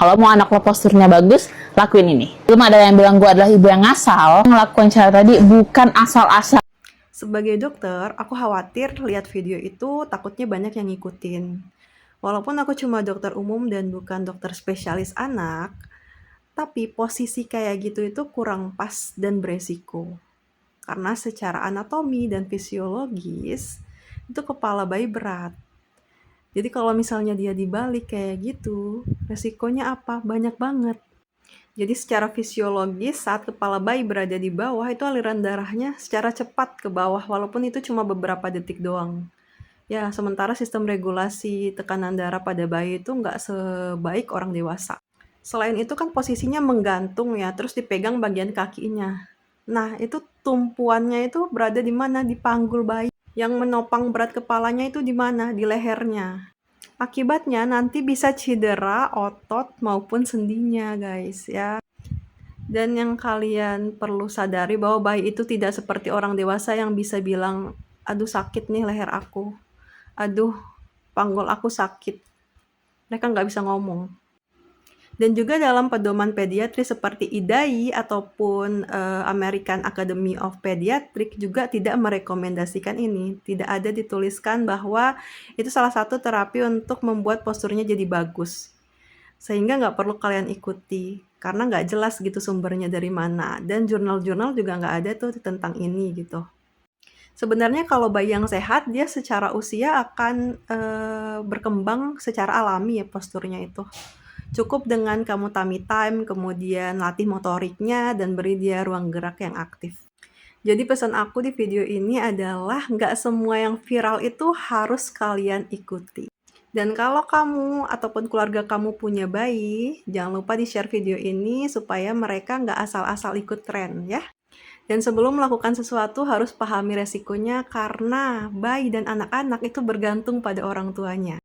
Kalau mau anak lo posturnya bagus, lakuin ini. Belum ada yang bilang gue adalah ibu yang ngasal. Ngelakuin cara tadi bukan asal-asal. Sebagai dokter, aku khawatir lihat video itu takutnya banyak yang ngikutin. Walaupun aku cuma dokter umum dan bukan dokter spesialis anak, tapi posisi kayak gitu itu kurang pas dan beresiko. Karena secara anatomi dan fisiologis, itu kepala bayi berat. Jadi kalau misalnya dia dibalik kayak gitu, resikonya apa? Banyak banget. Jadi secara fisiologis saat kepala bayi berada di bawah itu aliran darahnya secara cepat ke bawah walaupun itu cuma beberapa detik doang. Ya, sementara sistem regulasi tekanan darah pada bayi itu nggak sebaik orang dewasa. Selain itu kan posisinya menggantung ya, terus dipegang bagian kakinya. Nah, itu tumpuannya itu berada di mana? Di panggul bayi. Yang menopang berat kepalanya itu di mana? Di lehernya. Akibatnya nanti bisa cedera otot maupun sendinya, guys ya. Dan yang kalian perlu sadari bahwa bayi itu tidak seperti orang dewasa yang bisa bilang, aduh sakit nih leher aku, aduh panggul aku sakit. Mereka nggak bisa ngomong. Dan juga dalam pedoman pediatri seperti IDAI ataupun American Academy of Pediatrics juga tidak merekomendasikan ini. Tidak ada dituliskan bahwa itu salah satu terapi untuk membuat posturnya jadi bagus. Sehingga nggak perlu kalian ikuti, karena nggak jelas gitu sumbernya dari mana. Dan jurnal-jurnal juga nggak ada tuh tentang ini gitu. Sebenarnya kalau bayi yang sehat, dia secara usia akan berkembang secara alami ya posturnya itu. Cukup dengan kamu tummy time, kemudian latih motoriknya, dan beri dia ruang gerak yang aktif. Jadi pesan aku di video ini adalah nggak semua yang viral itu harus kalian ikuti. Dan kalau kamu ataupun keluarga kamu punya bayi, jangan lupa di-share video ini supaya mereka nggak asal-asal ikut tren ya. Dan sebelum melakukan sesuatu harus pahami resikonya karena bayi dan anak-anak itu bergantung pada orang tuanya.